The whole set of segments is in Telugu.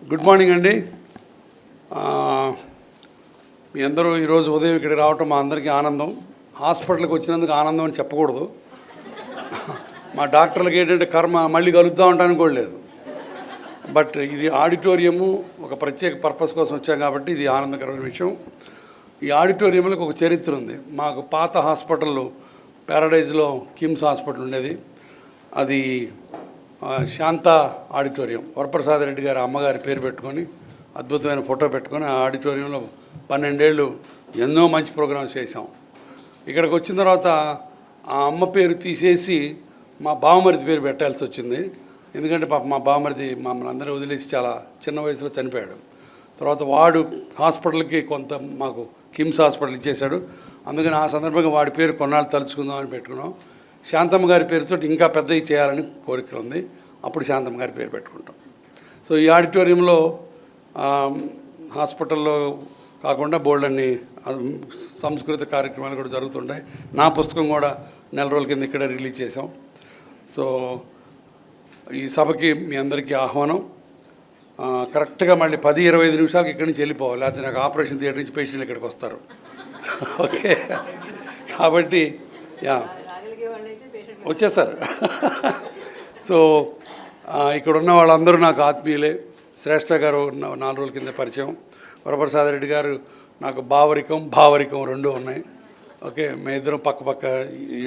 గుడ్ మార్నింగ్ అండి. మీ అందరూ ఈరోజు ఉదయం ఇక్కడికి రావటం మా అందరికీ ఆనందం. హాస్పిటల్కి వచ్చినందుకు ఆనందం అని చెప్పకూడదు. మా డాక్టర్లకి ఏంటంటే కర్మ మళ్ళీ కలుద్దాం అంటానికి కూడా లేదు. బట్ ఇది ఆడిటోరియము ఒక ప్రత్యేక పర్పస్ కోసం వచ్చాం కాబట్టి ఇది ఆనందకరమైన విషయం. ఈ ఆడిటోరియంలో ఒక చరిత్ర ఉంది. మాకు పాత హాస్పిటల్ ప్యారడైజ్లో కిమ్స్ హాస్పిటల్ ఉండేది. అది శాంత ఆడిటోరియం. వరప్రసాద్ రెడ్డి గారి అమ్మగారి పేరు పెట్టుకొని అద్భుతమైన ఫోటో పెట్టుకొని ఆ ఆడిటోరియంలో 12 ఏళ్ళు ఎన్నో మంచి ప్రోగ్రామ్స్ చేసాం. ఇక్కడికి వచ్చిన తర్వాత ఆ అమ్మ పేరు తీసేసి మా బావమరిది పేరు పెట్టాల్సి వచ్చింది. ఎందుకంటే పాప మా బావమరిది మమ్మల్ని అందరూ వదిలేసి చాలా చిన్న వయసులో చనిపోయాడు. తర్వాత వాడు హాస్పిటల్కి కొంత మాకు కిమ్స్ హాస్పిటల్ ఇచ్చేశాడు. అందుకని ఆ సందర్భంగా వాడి పేరు కొన్నాళ్ళు తలుచుకుందామని పెట్టుకున్నాం. శాంతమ్మ గారి పేరుతో ఇంకా పెద్దవి చేయాలని కోరిక ఉంది. అప్పుడు శాంతమ్మ గారి పేరు పెట్టుకుంటాం. సో ఈ ఆడిటోరియంలో హాస్పిటల్లో కాకుండా బోల్డన్ని సంస్కృత కార్యక్రమాలు కూడా జరుగుతుంటాయి. నా పుస్తకం కూడా నెల రోజుల కింద ఇక్కడ రిలీజ్ చేసాం. సో ఈ సభకి మీ అందరికీ ఆహ్వానం. కరెక్ట్గా మళ్ళీ 10-25 నిమిషాలకి ఇక్కడి నుంచి వెళ్ళిపోవాలి, లేకపోతే నాకు ఆపరేషన్ థియేటర్ నుంచి పేషెంట్లు ఇక్కడికి వస్తారు. ఓకే, కాబట్టి వచ్చేస్తారు. సో ఇక్కడ ఉన్న వాళ్ళందరూ నాకు ఆత్మీయులే. శ్రేష్ఠ గారు 4 రోజుల కింద పరిచయం. వరప్రసాద్ రెడ్డి గారు నాకు భావరికం రెండూ ఉన్నాయి. ఓకే, మేము ఇద్దరం పక్క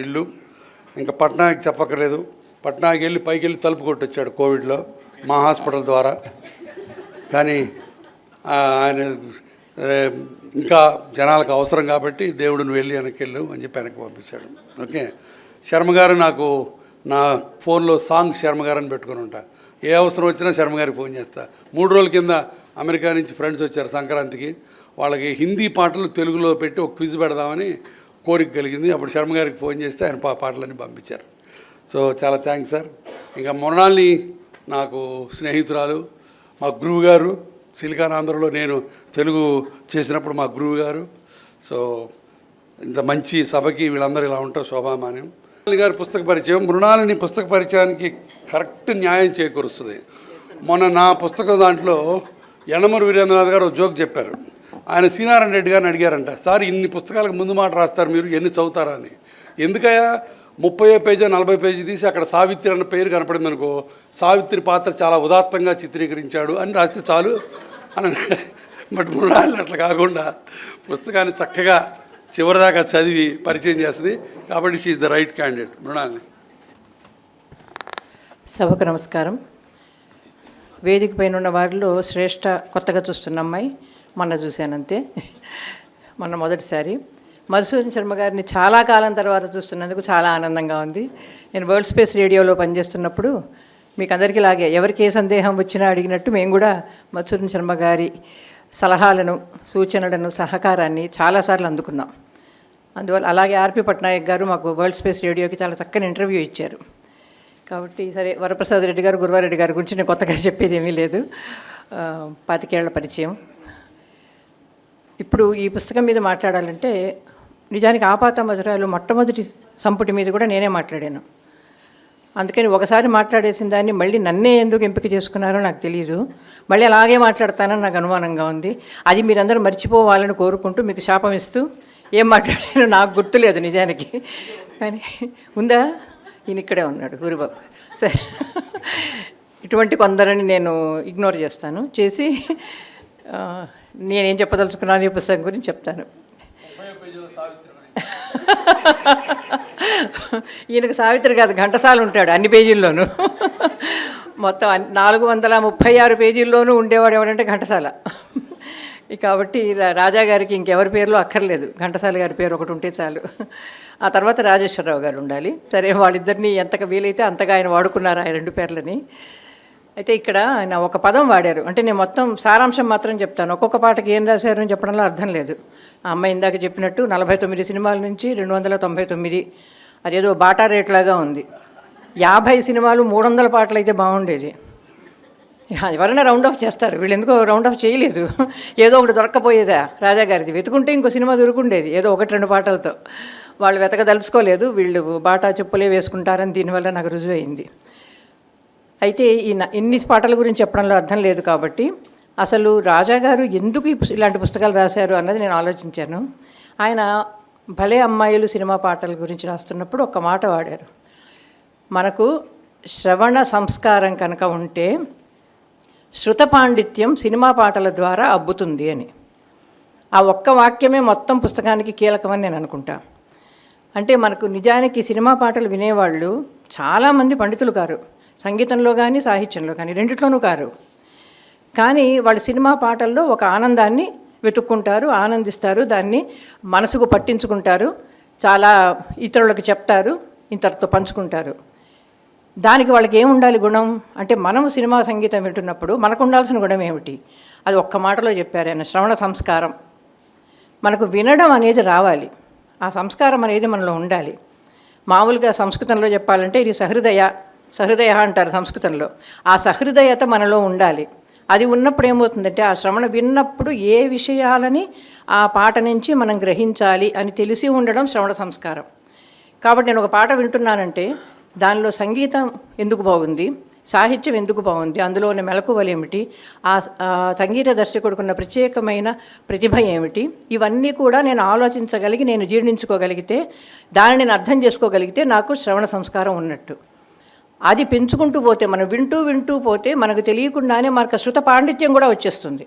ఇళ్ళు. ఇంకా పట్నాయక్ చెప్పక్కర్లేదు. పట్నాయక్ వెళ్ళి పైకి వెళ్ళి తలుపు కొట్టొచ్చాడు కోవిడ్లో మా హాస్పిటల్ ద్వారా. కానీ ఆయన ఇంకా జనాలకు అవసరం కాబట్టి దేవుడిని వెళ్ళి వెనక్కి వెళ్ళు అని చెప్పి వెనక్కి పంపించాడు. ఓకే, శర్మ గారు నాకు నా ఫోన్లో సాంగ్ శర్మ గారు అని పెట్టుకుని ఉంటా. ఏ అవసరం వచ్చినా శర్మ గారికి ఫోన్ చేస్తా. 3 రోజుల కింద అమెరికా నుంచి ఫ్రెండ్స్ వచ్చారు సంక్రాంతికి. వాళ్ళకి హిందీ పాటలు తెలుగులో పెట్టి ఒక క్విజ్ పెడదామని కోరిక కలిగింది. అప్పుడు శర్మ గారికి ఫోన్ చేస్తే ఆయన పాటలన్నీ పంపించారు. సో చాలా థ్యాంక్స్ సార్. ఇంకా మొన్నాల్ని నాకు స్నేహితురాలు, మా గురువు గారు, సిలికానాంధ్రలో నేను తెలుగు చేసినప్పుడు మా గురువు గారు. సో ఇంత మంచి సభకి వీళ్ళందరూ ఇలా ఉంటాం శోభామాన్యం. గారి పుస్తక పరిచయం మృణాలిని పుస్తక పరిచయానికి కరెక్ట్ న్యాయం చేకూరుస్తుంది. మొన్న నా పుస్తకం దాంట్లో యనమూరి వీరేంద్రనాథ్ గారు జోక్ చెప్పారు. ఆయన సీనారాయణ రెడ్డి గారిని అడిగారంట, సార్ ఇన్ని పుస్తకాలకు ముందు మాట రాస్తారు మీరు, ఎన్ని చదువుతారా అని. ఎందుకయ్యా 30 పేజీ 40 పేజీ తీసి అక్కడ సావిత్రి అన్న పేరు కనపడింది అనుకో, సావిత్రి పాత్ర చాలా ఉదాత్తంగా చిత్రీకరించాడు అని రాస్తే చాలు అని. బట్ మృణాలిని అట్లా కాకుండా పుస్తకాన్ని చక్కగా చివరిదాకా చదివి పరిచయం చేస్తుంది. కాబట్టి she is the right candidate Mrinalini. సభకు నమస్కారం. వేదిక పైన ఉన్న వారిలో శ్రేష్ఠ కొత్తగా చూస్తున్న అమ్మాయి, మొన్న చూశానంతే, మొన్న మొదటిసారి. మధుసూదన్ శర్మ గారిని చాలా కాలం తర్వాత చూస్తున్నందుకు చాలా ఆనందంగా ఉంది. నేను వరల్డ్ స్పేస్ రేడియోలో పనిచేస్తున్నప్పుడు మీకు అందరికీ లాగే ఎవరికి ఏ సందేహం వచ్చినా అడిగినట్టు మేము కూడా మధుసూదన్ శర్మ గారి సలహాలను, సూచనలను, సహకారాన్ని చాలాసార్లు అందుకున్నాం. అందువల్ల అలాగే ఆర్పి పట్నాయక్ గారు మాకు వరల్డ్ స్పేస్ రేడియోకి చాలా చక్కని ఇంటర్వ్యూ ఇచ్చారు. కాబట్టి సరే, వరప్రసాద్ రెడ్డి గారు, గురువారెడ్డి గారి గురించి నేను కొత్తగా చెప్పేది ఏమీ లేదు. 25 ఏళ్ల పరిచయం. ఇప్పుడు ఈ పుస్తకం మీద మాట్లాడాలంటే నిజానికి ఆపాత మధురాలు మొట్టమొదటి సంపుటి మీద కూడా నేనే మాట్లాడాను. అందుకని ఒకసారి మాట్లాడేసిన దాన్ని మళ్ళీ నన్నే ఎందుకు ఎంపిక చేసుకున్నారో నాకు తెలియదు. మళ్ళీ అలాగే మాట్లాడతానని నాకు అనుమానంగా ఉంది. అది మీరందరూ మర్చిపోవాలని కోరుకుంటూ మీకు శాపం ఇస్తూ ఏం మాట్లాడానో నాకు గుర్తులేదు నిజానికి. కానీ ఉందా, ఈయన ఇక్కడే ఉన్నాడు గురుబాబు. సరే, ఇటువంటి కొందరిని నేను ఇగ్నోర్ చేసి నేనేం చెప్పదలుచుకున్నాను ఈ పుస్తకం గురించి చెప్తాను. ఈయనకు సావిత్రి కాదు, ఘంటసాల ఉంటాడు అన్ని పేజీల్లోనూ. మొత్తం 436 పేజీల్లోనూ ఉండేవాడు ఎవరంటే ఘంటసాల. కాబట్టి రాజా గారికి ఇంకెవరి పేర్లు అక్కర్లేదు, ఘంటసాల గారి పేరు ఒకటి ఉంటే చాలు. ఆ తర్వాత రాజేశ్వరరావు గారు ఉండాలి. సరే, వాళ్ళిద్దరినీ ఎంతగా వీలైతే అంతగా ఆయన వాడుకున్నారు ఆ 2 పేర్లని. అయితే ఇక్కడ ఆయన ఒక పదం వాడారు. అంటే నేను మొత్తం సారాంశం మాత్రం చెప్తాను. ఒక్కొక్క పాటకి ఏం రాశారు అని చెప్పడంలో అర్థం లేదు. ఆ అమ్మాయి ఇందాక చెప్పినట్టు 49 సినిమాల నుంచి 299, అదేదో బాటా రేట్లాగా ఉంది. 50 సినిమాలు 300 పాటలు అయితే బాగుండేది. ఎవరైనా రౌండ్ ఆఫ్ చేస్తారు, వీళ్ళు ఎందుకో రౌండ్ ఆఫ్ చేయలేదు. ఏదో ఒకటి దొరక్కపోయేదా రాజాగారిది, వెతుకుంటే ఇంకో సినిమా దొరుకుండేది ఏదో 1-2 పాటలతో. వాళ్ళు వెతకదలుచుకోలేదు, వీళ్ళు బాటా చెప్పులే వేసుకుంటారని దీనివల్ల నాకు రుజువైంది. అయితే ఇన్ని పాటల గురించి చెప్పడంలో అర్థం లేదు కాబట్టి అసలు రాజాగారు ఎందుకు ఇలాంటి పుస్తకాలు రాశారు అన్నది నేను ఆలోచించాను. ఆయన భలే అమ్మాయిలు సినిమా పాటల గురించి రాస్తున్నప్పుడు ఒక మాట వాడారు, మనకు శ్రవణ సంస్కారం కనుక ఉంటే శృత పాండిత్యం సినిమా పాటల ద్వారా అబ్బుతుంది అని. ఆ ఒక్క వాక్యమే మొత్తం పుస్తకానికి కీలకమని నేను అనుకుంటా. అంటే మనకు నిజానికి సినిమా పాటలు వినేవాళ్ళు చాలామంది పండితులు కారు, సంగీతంలో కానీ సాహిత్యంలో కానీ రెండిట్లోనూ కారు. కానీ వాళ్ళు సినిమా పాటల్లో ఒక ఆనందాన్ని వెతుక్కుంటారు, ఆనందిస్తారు, దాన్ని మనసుకు పట్టించుకుంటారు, చాలా ఇతరులకు చెప్తారు, ఇంతటితో పంచుకుంటారు. దానికి వాళ్ళకి ఏముండాలి గుణం అంటే, మనం సినిమా సంగీతం వింటున్నప్పుడు మనకు ఉండాల్సిన గుణం ఏమిటి? అది ఒక్క మాటలో చెప్పారు ఆయన, శ్రవణ సంస్కారం. మనకు వినడం అనేది రావాలి, ఆ సంస్కారం అనేది మనలో ఉండాలి. మామూలుగా సంస్కృతంలో చెప్పాలంటే ఇది సహృదయ అంటారు సంస్కృతంలో. ఆ సహృదయత మనలో ఉండాలి. అది ఉన్నప్పుడు ఏమవుతుందంటే, ఆ శ్రవణ విన్నప్పుడు ఏ విషయాలని ఆ పాట నుంచి మనం గ్రహించాలి అని తెలిసి ఉండడం శ్రవణ సంస్కారం. కాబట్టి నేను ఒక పాట వింటున్నానంటే దానిలో సంగీతం ఎందుకు బాగుంది, సాహిత్యం ఎందుకు బాగుంది, అందులో ఉన్న మెలకువలు ఏమిటి, ఆ సంగీత దర్శకుడుకున్న ప్రత్యేకమైన ప్రతిభ ఏమిటి, ఇవన్నీ కూడా నేను ఆలోచించగలిగి నేను జీర్ణించుకోగలిగితే, దాన్ని నేను అర్థం చేసుకోగలిగితే నాకు శ్రవణ సంస్కారం ఉన్నట్టు. అది పెంచుకుంటూ పోతే, మనం వింటూ పోతే మనకు తెలియకుండానే మనకు శృత పాండిత్యం కూడా వచ్చేస్తుంది.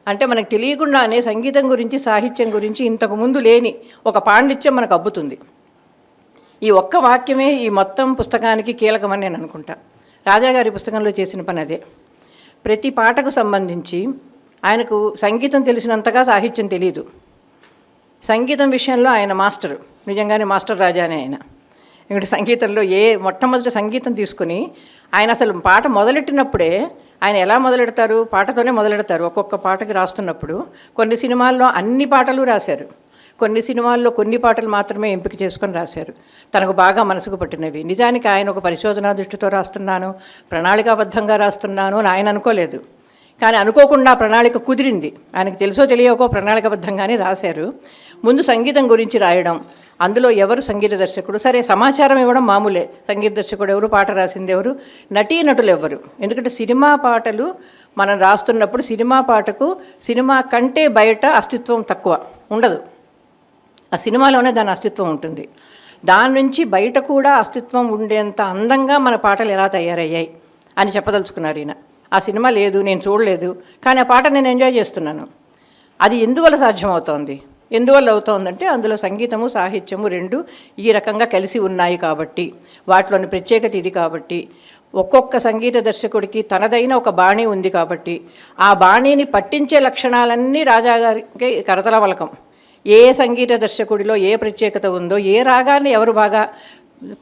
అంటే మనకు తెలియకుండానే సంగీతం గురించి సాహిత్యం గురించి ఇంతకుముందు లేని ఒక పాండిత్యం మనకు అబ్బుతుంది. ఈ ఒక్క వాక్యమే ఈ మొత్తం పుస్తకానికి కీలకమని నేను అనుకుంటా. రాజాగారి పుస్తకంలో చేసిన పని అదే. ప్రతి పాటకు సంబంధించి ఆయనకు సంగీతం తెలిసినంతగా సాహిత్యం తెలియదు. సంగీతం విషయంలో ఆయన మాస్టరు, నిజంగానే మాస్టర్ రాజానే ఆయన. ఇక్కడ సంగీతంలో మొట్టమొదటి సంగీతం తీసుకుని ఆయన అసలు పాట మొదలెట్టినప్పుడే ఆయన ఎలా మొదలెడతారు, పాటతోనే మొదలెడతారు. ఒక్కొక్క పాటకి రాస్తున్నప్పుడు కొన్ని సినిమాల్లో అన్ని పాటలు రాశారు, కొన్ని సినిమాల్లో కొన్ని పాటలు మాత్రమే ఎంపిక చేసుకొని రాశారు, తనకు బాగా మనసుకు పట్టినవి. నిజానికి ఆయన ఒక పరిశోధనా దృష్టితో రాస్తున్నాను, ప్రణాళికాబద్ధంగా రాస్తున్నాను అని ఆయన అనుకోలేదు. కానీ అనుకోకుండా ప్రణాళిక కుదిరింది. ఆయనకు తెలుసో తెలియకో ప్రణాళికాబద్ధంగానే రాశారు. ముందు సంగీతం గురించి రాయడం, అందులో ఎవరు సంగీత దర్శకుడు, సరే సమాచారం ఇవ్వడం మామూలే, సంగీత దర్శకుడు ఎవరు, పాట రాసింది ఎవరు, నటీనటులు ఎవరు. ఎందుకంటే సినిమా పాటలు మనం రాస్తున్నప్పుడు సినిమా పాటకు సినిమా కంటే బయట అస్తిత్వం తక్కువ ఉండదు. ఆ సినిమాలోనే దాని అస్తిత్వం ఉంటుంది. దాని నుంచి బయట కూడా అస్తిత్వం ఉండేంత అందంగా మన పాటలు ఎలా తయారయ్యాయి అని చెప్పదలుచుకున్నారు ఈయన. ఆ సినిమా లేదు, నేను చూడలేదు, కానీ ఆ పాట నేను ఎంజాయ్ చేస్తున్నాను. అది ఎందువల్ల సాధ్యమవుతోంది, ఎందువల్ల అవుతోందంటే అందులో సంగీతము సాహిత్యము రెండు ఈ రకంగా కలిసి ఉన్నాయి కాబట్టి, వాటిలోని ప్రత్యేకత ఇది కాబట్టి, ఒక్కొక్క సంగీత దర్శకుడికి తనదైన ఒక బాణీ ఉంది కాబట్టి, ఆ బాణీని పట్టించే లక్షణాలన్నీ రాజాగారికి కరతలవలకం. ఏ సంగీత దర్శకుడిలో ఏ ప్రత్యేకత ఉందో, ఏ రాగాన్ని ఎవరు బాగా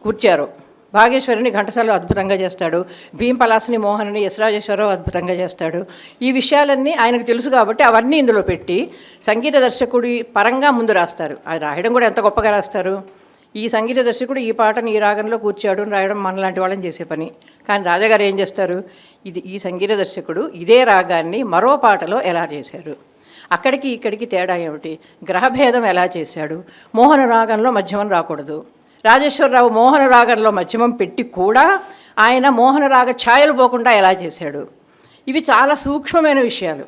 కూర్చారో, భాగేశ్వరిని ఘంటసాల అద్భుతంగా చేస్తాడు, భీంపలాసిని మోహన్ని ఎస్ రాజేశ్వరరావు అద్భుతంగా చేస్తాడు. ఈ విషయాలన్నీ ఆయనకు తెలుసు కాబట్టి అవన్నీ ఇందులో పెట్టి సంగీత దర్శకుడి పరంగా ముందు రాస్తారు. అది రాయడం కూడా ఎంత గొప్పగా రాస్తారు. ఈ సంగీత దర్శకుడు ఈ పాటను ఈ రాగంలో కూర్చాడు అని రాయడం మనలాంటి వాళ్ళని చేసే పని. కానీ రాజాగారు ఏం చేస్తారు, ఈ సంగీత దర్శకుడు ఇదే రాగాన్ని మరో పాటలో ఎలా చేశారు, అక్కడికి ఇక్కడికి తేడా ఏమిటి, గ్రహభేదం ఎలా చేశాడు, మోహన రాగంలో మధ్యమం రాకూడదు, రాజేశ్వరరావు మోహన రాగంలో మధ్యమం పెట్టి కూడా ఆయన మోహన రాగ ఛాయలు పోకుండా ఎలా చేశాడు. ఇవి చాలా సూక్ష్మమైన విషయాలు,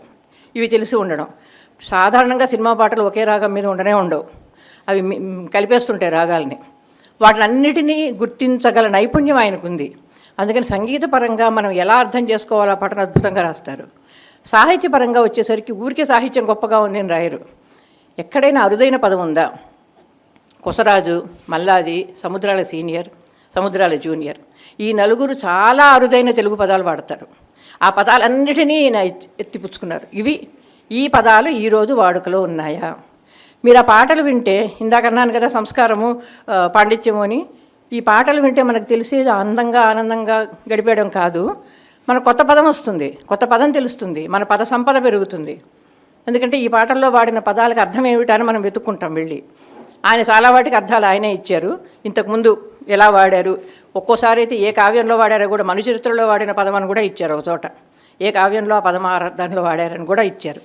ఇవి తెలిసి ఉండడం. సాధారణంగా సినిమా పాటలు ఒకే రాగం మీద ఉండనే ఉండవు, అవి కలిపేస్తుంటాయి రాగాల్ని. వాటినన్నిటినీ గుర్తించగల నైపుణ్యం ఆయనకుంది. అందుకని సంగీతపరంగా మనం ఎలా అర్థం చేసుకోవాలో ఆ పాటను అద్భుతంగా రాస్తారు. సాహిత్యపరంగా వచ్చేసరికి ఊరికే సాహిత్యం గొప్పగా ఉంది అని రాయరు. ఎక్కడైనా అరుదైన పదం ఉందా, కొసరాజు, మల్లాది, సముద్రాల సీనియర్, సముద్రాల జూనియర్, ఈ నలుగురు చాలా అరుదైన తెలుగు పదాలు వాడతారు. ఆ పదాలన్నిటినీ ఎత్తిపుచ్చుకున్నారు. ఈ పదాలు ఈరోజు వాడుకలో ఉన్నాయా? మీరు ఆ పాటలు వింటే, ఇందాక అన్నాను కదా సంస్కారము పాండిత్యము అని, ఈ పాటలు వింటే మనకు తెలిసేది అందంగా ఆనందంగా గడిపేయడం కాదు, మన కొత్త పదం వస్తుంది, కొత్త పదం తెలుస్తుంది, మన పద సంపద పెరుగుతుంది. ఎందుకంటే ఈ పాటల్లో వాడిన పదాలకు అర్థం ఏమిటని మనం వెతుక్కుంటాం వెళ్ళి. ఆయన చాలా వాటికి అర్థాలు ఆయనే ఇచ్చారు. ఇంతకుముందు ఎలా వాడారు, ఒక్కోసారి అయితే ఏ కావ్యంలో వాడారో కూడా, మనుచరిత్రలో వాడిన పదం అని కూడా ఇచ్చారు ఒక చోట, ఏ కావ్యంలో ఆ పదం అర్థంలో వాడారని కూడా ఇచ్చారు.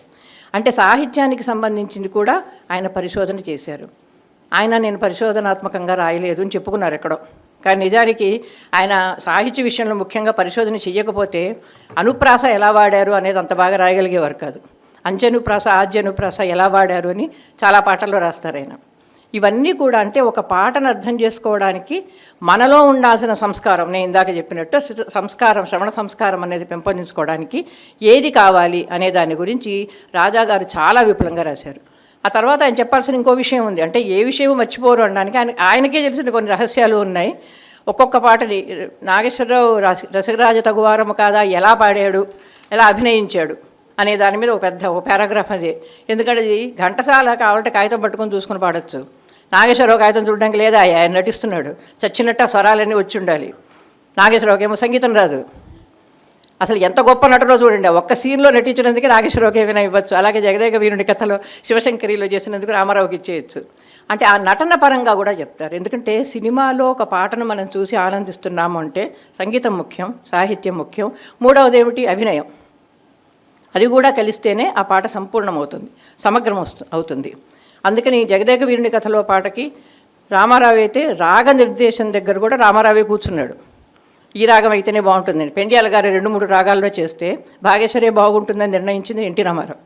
అంటే సాహిత్యానికి సంబంధించింది కూడా ఆయన పరిశోధన చేశారు. ఆయన నేను పరిశోధనాత్మకంగా రాయలేదు అని చెప్పుకున్నారు ఎక్కడో, కానీ నిజానికి ఆయన సాహిత్య విషయంలో ముఖ్యంగా పరిశోధన చేయకపోతే అనుప్రాస ఎలా వాడారు అనేది అంత బాగా రాయగలిగేవారు కాదు. అంచెనుప్రాస ఆద్యనుప్రాస ఎలా వాడారు అని చాలా పాటల్లో రాస్తారు ఆయన. ఇవన్నీ కూడా అంటే ఒక పాటను అర్థం చేసుకోవడానికి మనలో ఉండాల్సిన సంస్కారం, నేను ఇందాక చెప్పినట్టు సంస్కారం, శ్రవణ సంస్కారం అనేది పెంపొందించుకోవడానికి ఏది కావాలి అనే దాని గురించి రాజాగారు చాలా విపులంగా రాశారు. ఆ తర్వాత ఆయన చెప్పాల్సిన ఇంకో విషయం ఉంది. అంటే ఏ విషయం మర్చిపోరు అనడానికి ఆయనకే తెలిసిన కొన్ని రహస్యాలు ఉన్నాయి. ఒక్కొక్క పాటని నాగేశ్వరరావు రసరాజ తగువారము కాదా ఎలా పాడాడు, ఎలా అభినయించాడు అనే దాని మీద ఒక పారాగ్రాఫ్ అదే. ఎందుకంటే అది ఘంటసాల కావాలంటే కాగితం పట్టుకొని చూసుకుని పాడచ్చు. నాగేశ్వరరావు కాగితం చూడడానికి లేదా, ఆయన నటిస్తున్నాడు, చచ్చినట్టు ఆ స్వరాలన్నీ వచ్చి ఉండాలి. నాగేశ్వరరావుకి ఏమో సంగీతం రాదు. అసలు ఎంత గొప్ప నటులో చూడండి, ఒక్క సీన్లో నటించినందుకే నాగేశ్వరరావుకి ఏమైనా ఇవ్వచ్చు. అలాగే జగదేక వీరుని కథలో శివశంకరిలో చేసినందుకు రామారావుకి ఇచ్చేయచ్చు. అంటే ఆ నటన పరంగా కూడా చెప్తారు. ఎందుకంటే సినిమాలో ఒక పాటను మనం చూసి ఆనందిస్తున్నాము అంటే సంగీతం ముఖ్యం, సాహిత్యం ముఖ్యం, మూడవది ఏమిటి, అభినయం. అది కూడా కలిస్తేనే ఆ పాట సంపూర్ణమవుతుంది, సమగ్రం అవుతుంది. అందుకని జగదేక వీరుని కథలో పాటకి రామారావు అయితే రాగ నిర్దేశం దగ్గర కూడా రామారావే కూర్చున్నాడు. ఈ రాగం అయితేనే బాగుంటుందని. పెండ్యాల గారు 2-3 రాగాల్లో చేస్తే భాగేశ్వరే బాగుంటుందని నిర్ణయించింది ఎన్టీ రామారావు.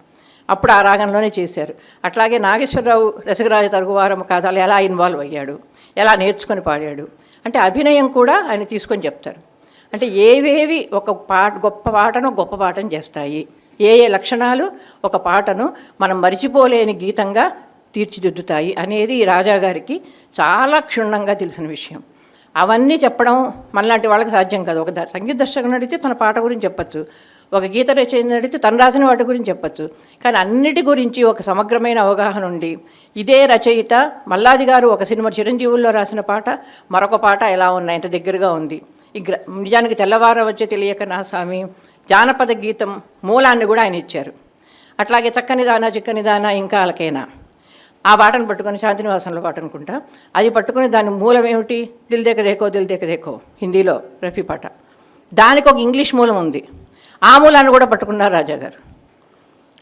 అప్పుడు ఆ రాగంలోనే చేశారు. అట్లాగే నాగేశ్వరరావు రసరాజ తగువారము కాదాలు ఎలా ఇన్వాల్వ్ అయ్యాడు, ఎలా నేర్చుకొని పాడాడు అంటే అభినయం కూడా ఆయన తీసుకొని చెప్తారు. అంటే ఏవేవి ఒక గొప్ప పాటను చేస్తాయి, ఏ లక్షణాలు ఒక పాటను మనం మరిచిపోలేని గీతంగా తీర్చిదిద్దుతాయి అనేది రాజాగారికి చాలా క్షుణ్ణంగా తెలిసిన విషయం. అవన్నీ చెప్పడం మనలాంటి వాళ్ళకి సాధ్యం కాదు. ఒక సంగీత దర్శకుని అడిగితే తన పాట గురించి చెప్పచ్చు, ఒక గీత రచయితని అడిగితే తను రాసిన వాటి గురించి చెప్పచ్చు. కానీ అన్నిటి గురించి ఒక సమగ్రమైన అవగాహన ఉండి, ఇదే రచయిత మల్లాది గారు ఒక సినిమా చిరంజీవుల్లో రాసిన పాట మరొక పాట ఎలా ఉన్నాయి, ఎంత దగ్గరగా ఉంది. నిజానికి తెల్లవార వచ్చే తెలియక నా స్వామి జానపద గీతం మూలాన్ని కూడా ఆయన ఇచ్చారు. అట్లాగే చక్కని దానా చిక్కని దానా ఇంకా అలకైనా ఆ పాటను పట్టుకొని శాంతినివాసంలో పాట అనుకుంటా, అది పట్టుకొని దాని మూలం ఏమిటి, దిల్ దేక దేకో హిందీలో రఫీ పాట. దానికి ఒక ఇంగ్లీష్ మూలం ఉంది, ఆ మూలాన్ని కూడా పట్టుకున్నారు రాజాగారు.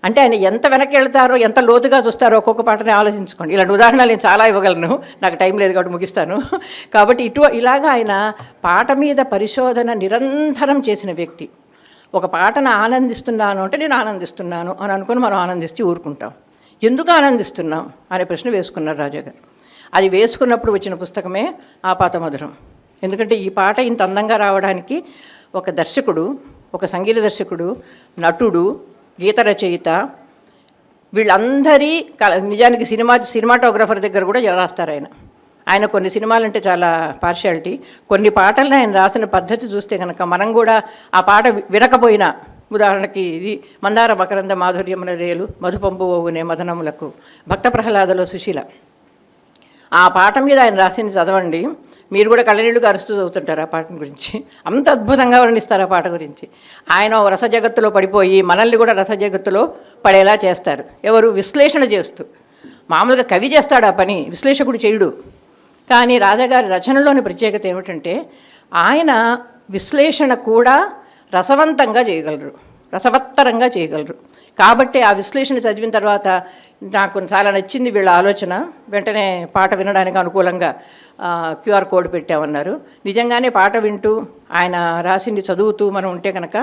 అంటే ఆయన ఎంత వెనక్కి వెళ్తారో, ఎంత లోతుగా చూస్తారో ఒక్కొక్క పాటని ఆలోచించుకోండి. ఇలాంటి ఉదాహరణలు నేను చాలా ఇవ్వగలను, నాకు టైం లేదు కాబట్టి ముగిస్తాను. కాబట్టి ఇలాగా ఆయన పాట మీద పరిశోధన నిరంతరం చేసిన వ్యక్తి. ఒక పాటను ఆనందిస్తున్నాను అంటే నేను ఆనందిస్తున్నాను అని అనుకుని మనం ఆనందిస్తూ ఊరుకుంటాం. ఎందుకు ఆనందిస్తున్నాం అనే ప్రశ్న వేసుకున్నారు రాజాగారు. అది వేసుకున్నప్పుడు వచ్చిన పుస్తకమే ఆపాతమధురం. ఎందుకంటే ఈ పాట ఇంత అందంగా రావడానికి ఒక దర్శకుడు, ఒక సంగీత దర్శకుడు, నటుడు, గీత రచయిత, వీళ్ళందరి నిజానికి సినిమాటోగ్రఫర్ దగ్గర కూడా రాస్తారు ఆయన కొన్ని సినిమాలంటే చాలా పార్షియాలిటీ. కొన్ని పాటలను ఆయన రాసిన పద్ధతి చూస్తే కనుక మనం కూడా ఆ పాట వినకపోయినా, ఉదాహరణకి ఇది మందార మకరంద మాధుర్యముల రేలు మధుపంపు ఓవునే మదనములకు, భక్త ప్రహ్లాదలో సుశీల, ఆ పాట మీద ఆయన రాసింది చదవండి, మీరు కూడా కళ్ళనీళ్ళు కరుస్తూ చదువుతుంటారు ఆ పాట గురించి. అంత అద్భుతంగా వర్ణిస్తారు ఆ పాట గురించి. ఆయన రస జగత్తులో పడిపోయి మనల్ని కూడా రస జగత్తులో పడేలా చేస్తారు. ఎవరు? విశ్లేషణ చేస్తూ. మామూలుగా కవి చేస్తాడు ఆ పని, విశ్లేషకుడు చేయుడు. కానీ రాజాగారి రచనలోని ప్రత్యేకత ఏమిటంటే ఆయన విశ్లేషణ కూడా రసవంతంగా చేయగలరు, రసవత్తరంగా చేయగలరు. కాబట్టి ఆ విశ్లేషణ చదివిన తర్వాత నాకు చాలా నచ్చింది వీళ్ళ ఆలోచన. వెంటనే పాట వినడానికి అనుకూలంగా QR కోడ్ పెట్టామన్నారు. నిజంగానే పాట వింటూ ఆయన రాసింది చదువుతూ మనం ఉంటే కనుక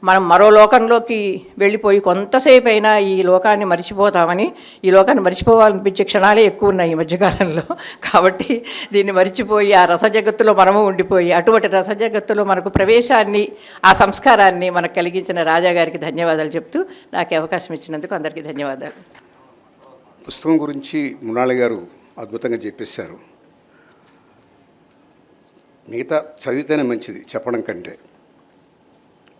మనం మరో లోకంలోకి వెళ్ళిపోయి కొంతసేపు అయినా ఈ లోకాన్ని మర్చిపోతామని, ఈ లోకాన్ని మర్చిపోవాలనిపించే క్షణాలే ఎక్కువ ఉన్నాయి ఈ మధ్యకాలంలో. కాబట్టి దీన్ని మర్చిపోయి ఆ రసజగత్తులో మనము ఉండిపోయి అటువంటి రసజగత్తులో మనకు ప్రవేశాన్ని, ఆ సంస్కారాన్ని మనకు కలిగించిన రాజాగారికి ధన్యవాదాలు చెప్తూ నాకు అవకాశం ఇచ్చినందుకు అందరికీ ధన్యవాదాలు. పుస్తకం గురించి మృణాళి గారు అద్భుతంగా చెప్పేశారు. మిగతా చదివితేనే మంచిది చెప్పడం కంటే.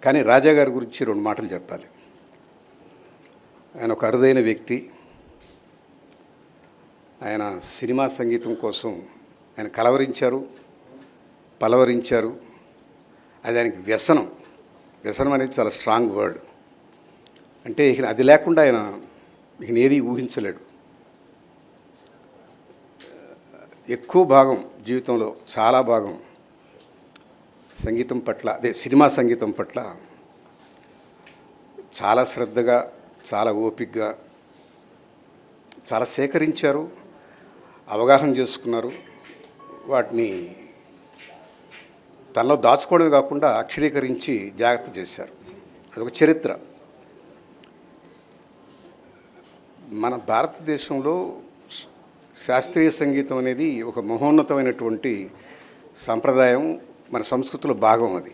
కానీ రాజాగారి గురించి 2 మాటలు చెప్పాలి. ఆయన ఒక అరుదైన వ్యక్తి. ఆయన సినిమా సంగీతం కోసం ఆయన కలవరించారు, పలవరించారు. అది ఆయనకి వ్యసనం. వ్యసనం అనేది చాలా స్ట్రాంగ్ వర్డ్. అంటే ఇక అది లేకుండా ఆయన ఇక ఏది ఊహించలేడు. ఎక్కువ భాగం జీవితంలో చాలా భాగం సంగీతం పట్ల, అదే సినిమా సంగీతం పట్ల చాలా శ్రద్ధగా, చాలా ఓపికగా చాలా సేకరించారు, అవగాహన చేసుకున్నారు, వాటిని తనలో దాచుకోవడమే కాకుండా అక్షరీకరించి జాగ్రత్త చేశారు. అదొక చరిత్ర. మన భారతదేశంలో శాస్త్రీయ సంగీతం అనేది ఒక మహోన్నతమైనటువంటి సంప్రదాయం, మన సంస్కృతిలో భాగం. అది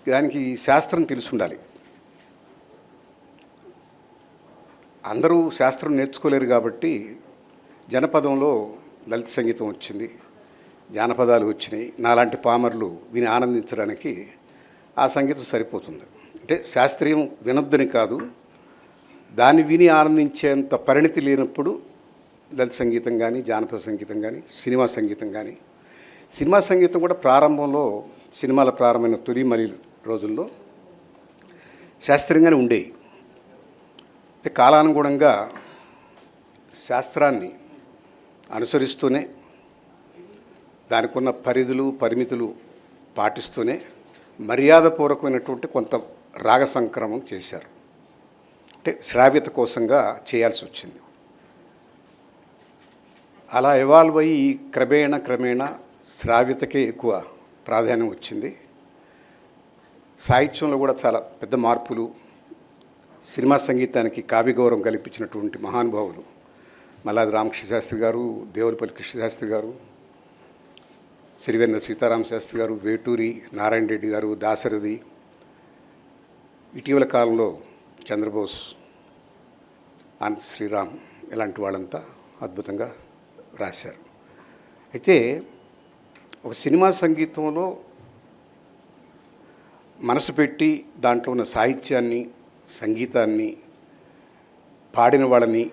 దానికి శాస్త్రం తెలిసి ఉండాలి. అందరూ శాస్త్రం నేర్చుకోలేరు కాబట్టి జనపదంలో లలిత సంగీతం వచ్చింది, జానపదాలు వచ్చినాయి. నాలాంటి పామర్లు విని ఆనందించడానికి ఆ సంగీతం సరిపోతుంది. అంటే శాస్త్రీయం వినొద్దని కాదు, దాన్ని విని ఆనందించేంత పరిణితి లేనప్పుడు లలిత సంగీతం కానీ, జానపద సంగీతం కానీ, సినిమా సంగీతం కానీ. సినిమా సంగీతం కూడా ప్రారంభంలో, సినిమాల ప్రారంభమైన తొలి రోజుల్లో శాస్త్రీయంగానే ఉండేవి. అయితే కాలానుగుణంగా శాస్త్రాన్ని అనుసరిస్తూనే, దానికి ఉన్న పరిధులు పరిమితులు పాటిస్తూనే మర్యాదపూర్వకమైనటువంటి కొంత రాగ సంక్రమం చేశారు. అంటే శ్రావ్యత కోసంగా చేయాల్సి వచ్చింది. అలా ఎవాల్వ్ అయ్యి క్రమేణా శ్రావ్యతకే ఎక్కువ ప్రాధాన్యం వచ్చింది. సాహిత్యంలో కూడా చాలా పెద్ద మార్పులు, సినిమా సంగీతానికి కావ్య గౌరవం కల్పించినటువంటి మహానుభావులు మల్లాది రామకృష్ణ శాస్త్రి గారు, దేవులపల్లి కృష్ణశాస్త్రి గారు, సిరివెన్నెల సీతారామ శాస్త్రి గారు, వేటూరి నారాయణ రెడ్డి గారు, దాశరథి, ఇటీవల కాలంలో చంద్రబోస్, అనంత శ్రీరామ్, ఇలాంటి వాళ్ళంతా అద్భుతంగా రాశారు. అయితే ఒక సినిమా సంగీతంలో మనసు పెట్టి దాంట్లో ఉన్న సాహిత్యాన్ని, సంగీతాన్ని, పాడిన వాళ్ళని,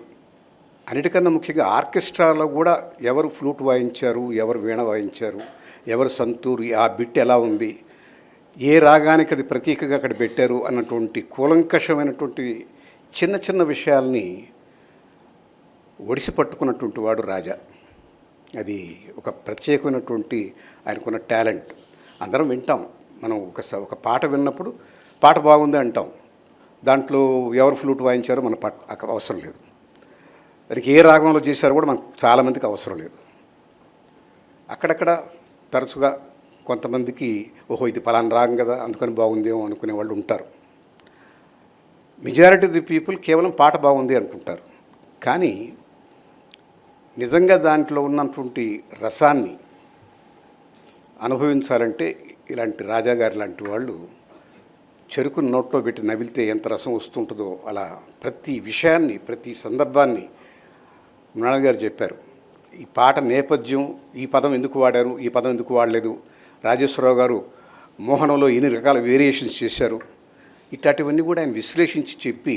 అన్నిటికన్నా ముఖ్యంగా ఆర్కెస్ట్రాలో కూడా ఎవరు ఫ్లూట్ వాయించారు, ఎవరు వీణ వాయించారు, ఎవరు సంతూరు, ఆ బిట్ ఎలా ఉంది, ఏ రాగానికి అది ప్రతీకగా అక్కడ పెట్టారు అన్నటువంటి కూలంకషమైనటువంటి చిన్న చిన్న విషయాల్ని ఒడిసి పట్టుకున్నటువంటి వాడు రాజా. అది ఒక ప్రత్యేకమైనటువంటి ఆయనకున్న టాలెంట్. అందరం వింటాం, మనం ఒక పాట విన్నప్పుడు పాట బాగుంది అంటాం, దాంట్లో ఎవరు ఫ్లూట్ వాయించారో మన అవసరం లేదు, దానికి ఏ రాగంలో చేశారో కూడా మనకు చాలామందికి అవసరం లేదు. అక్కడక్కడ తరచుగా కొంతమందికి ఓహో ఇది పలానా రాగం కదా అందుకని బాగుందేమో అనుకునే వాళ్ళు ఉంటారు. మెజారిటీ ఆఫ్ ది పీపుల్ కేవలం పాట బాగుంది అనుకుంటారు. కానీ నిజంగా దాంట్లో ఉన్నటువంటి రసాన్ని అనుభవించాలంటే ఇలాంటి రాజాగారి లాంటి వాళ్ళు చెరుకుని నోట్లో పెట్టి నవిలితే ఎంత రసం వస్తుంటుందో అలా ప్రతి విషయాన్ని, ప్రతి సందర్భాన్ని మృణాల్ గారు చెప్పారు. ఈ పాట నేపథ్యం, ఈ పదం ఎందుకు వాడారు, ఈ పదం ఎందుకు వాడలేదు, రాజేశ్వరరావు గారు మోహనంలో ఎన్ని రకాల వేరియేషన్స్ చేశారు, ఇట్లాంటివన్నీ కూడా ఆయన విశ్లేషించి చెప్పి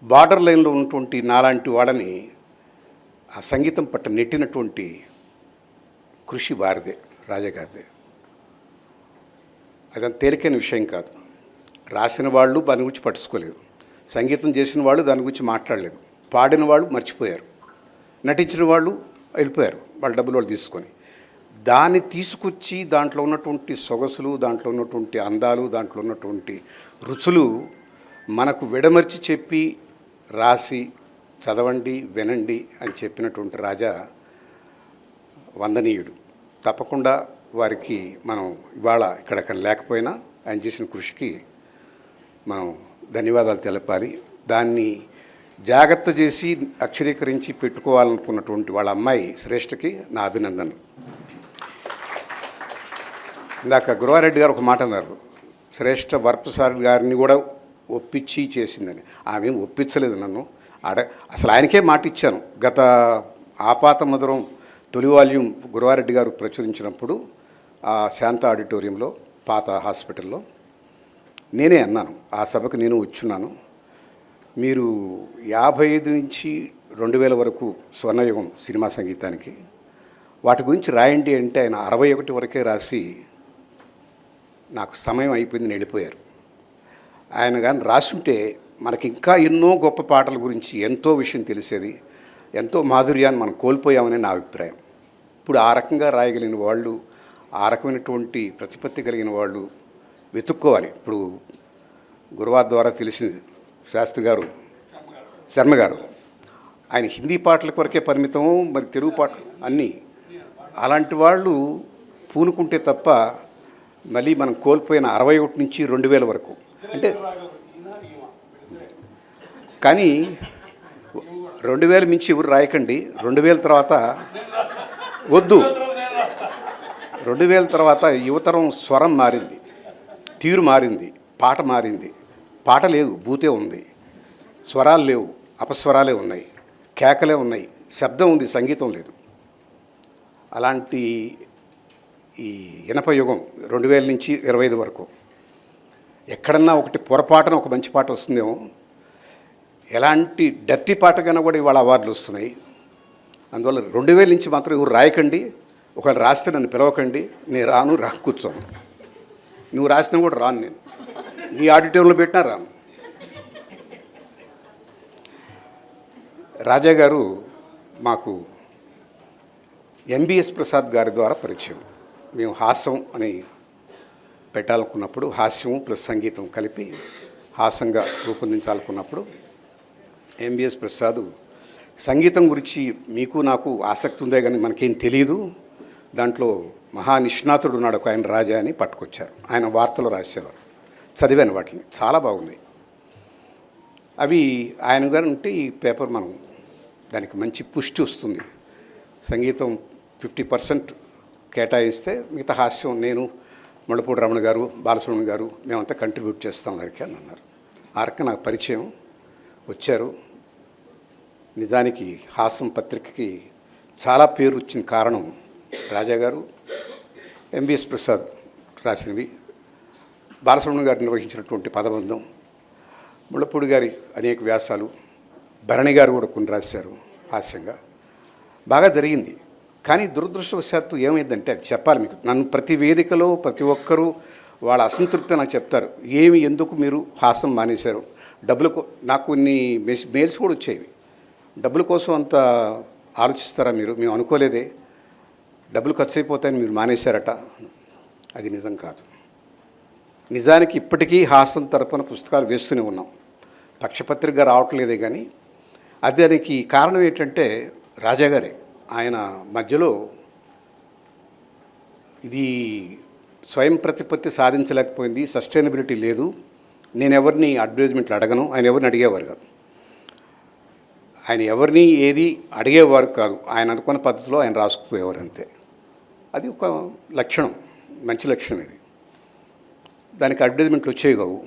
బార్డర్ లైన్లో ఉన్నటువంటి నాలాంటి వాళ్ళని ఆ సంగీతం పట్ల నెట్టినటువంటి కృషి వారిదే, రాజాగారిదే. అదంత తేలికైన విషయం కాదు. రాసిన వాళ్ళు దాని గురించి పట్టించుకోలేరు, సంగీతం చేసిన వాళ్ళు దాని గురించి మాట్లాడలేదు, పాడిన వాళ్ళు మర్చిపోయారు, నటించిన వాళ్ళు వెళ్ళిపోయారు వాళ్ళ డబ్బులు వాళ్ళు తీసుకొని. దాన్ని తీసుకొచ్చి దాంట్లో ఉన్నటువంటి సొగసులు, దాంట్లో ఉన్నటువంటి అందాలు, దాంట్లో ఉన్నటువంటి రుచులు మనకు విడమర్చి చెప్పి రాసి చదవండి, వినండి అని చెప్పినటువంటి రాజా వందనీయుడు. తప్పకుండా వారికి మనం ఇవాళ ఇక్కడ లేకపోయినా ఆయన చేసిన కృషికి మనం ధన్యవాదాలు తెలపాలి. దాన్ని జాగ్రత్త చేసి అక్షరీకరించి పెట్టుకోవాలనుకున్నటువంటి వాళ్ళ అమ్మాయి శ్రేష్ఠకి నా అభినందనలు. ఇందాక గురవారెడ్డి గారు ఒక మాట అన్నారు, శ్రేష్ఠ వరప్రసాద్ గారిని కూడా ఒప్పించి చేసిందని. ఆమె ఒప్పించలేదు నన్ను, అసలు ఆయనకే మాట ఇచ్చాను. గత ఆపాత మధురం తొలి వాల్యూమ్ గురవారెడ్డి గారు ప్రచురించినప్పుడు ఆ శాంత ఆడిటోరియంలో, పాత హాస్పిటల్లో నేనే అన్నాను, ఆ సభకు నేను వచ్చున్నాను, మీరు 55 నుంచి 2000 వరకు స్వర్ణయుగం సినిమా సంగీతానికి, వాటి గురించి రాయండి అంటే ఆయన 61 వరకే రాసి నాకు సమయం అయిపోయిందని వెళ్ళిపోయారు. ఆయన కానీ రాసుంటే మనకి ఇంకా ఎన్నో గొప్ప పాటల గురించి ఎంతో విషయం తెలిసేది, ఎంతో మాధుర్యాన్ని మనం కోల్పోయామని నా అభిప్రాయం. ఇప్పుడు ఆ రకంగా రాయగలిగిన వాళ్ళు, ఆ రకమైనటువంటి ప్రతిపత్తి కలిగిన వాళ్ళు వెతుక్కోవాలి. ఇప్పుడు గురువార్ ద్వారా తెలిసింది, శాస్త్రి గారు, శర్మ గారు, ఆయన హిందీ పాటల కొరకే పరిమితం, మరి తెలుగు పాటలు అన్నీ అలాంటి వాళ్ళు పూనుకుంటే తప్ప మళ్ళీ మనం కోల్పోయిన 61 నుంచి 2000 వరకు అంటే, కానీ 2000 మించి ఎవరు రాయకండి. 2000 తర్వాత వద్దు. 2000 తర్వాత యువతరం స్వరం మారింది, తీరు మారింది, పాట మారింది. పాట లేదు, బూతే ఉంది. స్వరాలు లేవు, అపస్వరాలే ఉన్నాయి, కేకలే ఉన్నాయి, శబ్దం ఉంది, సంగీతం లేదు. అలాంటి ఈ ఇనప యుగం 2000 నుంచి 25 వరకు ఎక్కడన్నా ఒకటి పొరపాటున ఒక మంచి పాట వస్తుందేమో. ఎలాంటి డర్టీ పాట కన్నా కూడా ఇవాళ అవార్డులు వస్తున్నాయి. అందువల్ల 2000 నుంచి మాత్రం ఎవరు రాయకండి. ఒకవేళ రాస్తే నన్ను పిలవకండి, నేను రా కూర్చోను. నువ్వు రాసినా కూడా రాను, నేను నీ ఆడిటోరియంలో పెట్టినా రాను. రాజా గారు మాకు ఎంబీఎస్ ప్రసాద్ గారి ద్వారా పరిచయం. మేము హాస్యం అని పెట్టాలనుకున్నప్పుడు, హాస్యం ప్లస్ సంగీతం కలిపి హాస్యంగా రూపొందించాలనుకున్నప్పుడు ఎంబీఎస్ ప్రసాద్ సంగీతం గురించి మీకు నాకు ఆసక్తి ఉందే కానీ మనకేం తెలియదు, దాంట్లో మహా నిష్ణాతుడు ఉన్నాడు ఒక ఆయన రాజా అని పట్టుకొచ్చారు. ఆయన వార్తలు రాసేవారు, చదివాను వాటిని, చాలా బాగున్నాయి అవి. ఆయన గారు ఉంటే ఈ పేపర్ మనం దానికి మంచి పుష్టి వస్తుంది. సంగీతం 50% కేటాయిస్తే మిగతా హాస్యం నేను, ముళ్ళపూడి రమణ గారు, బాలసుబ్రహ్మణ్యం గారు మేమంతా కంట్రిబ్యూట్ చేస్తాం దానికి అని అన్నారు. ఆ రకంగా నాకు పరిచయం వచ్చారు. నిజానికి హాస్యం పత్రికకి చాలా పేరు వచ్చిన కారణం రాజా గారు, ఎంబీఎస్ ప్రసాద్ రాసినవి, బాలసుబ్రహ్మణ్యం గారు నిర్వహించినటువంటి పదబంధం, ముళ్ళపూడి గారి అనేక వ్యాసాలు, భరణి గారు కూడా కొన్ని రాశారు హాస్యంగా. బాగా జరిగింది. కానీ దురదృష్టవశాత్తు ఏమైందంటే, అది చెప్పాలి మీకు, నన్ను ప్రతి వేదికలో ప్రతి ఒక్కరూ వాళ్ళ అసంతృప్తి నాకు చెప్తారు. ఎందుకు మీరు హాస్యం మానేశారు? నాకు కొన్ని మెయిల్స్ కూడా వచ్చేవి. డబ్బుల కోసం అంత ఆలోచిస్తారా మీరు? మేము అనుకోలేదే, డబ్బులు ఖర్చు అయిపోతాయని మీరు మానేశారట. అది నిజం కాదు. నిజానికి ఇప్పటికీ హాస్యం తరపున పుస్తకాలు వేస్తూనే ఉన్నాం. పక్షపత్రికగా రావట్లేదే కానీ దానికి కారణం ఏంటంటే రాజాగారే. ఆయన మధ్యలో ఇది స్వయం ప్రతిపత్తి సాధించలేకపోయింది, సస్టైనబిలిటీ లేదు, నేను ఎవరిని అడ్వర్టైజ్మెంట్లు అడగను, ఆయన ఎవరిని అడిగేవారు కాదు. ఆయన ఎవరిని ఏది అడిగేవారు కాదు, ఆయన అనుకున్న పద్ధతిలో ఆయన రాసుకుపోయేవారు అంతే. అది ఒక లక్షణం, మంచి లక్షణం ఇది. దానికి అడ్వర్టైజ్మెంట్లు వచ్చేవి కావు.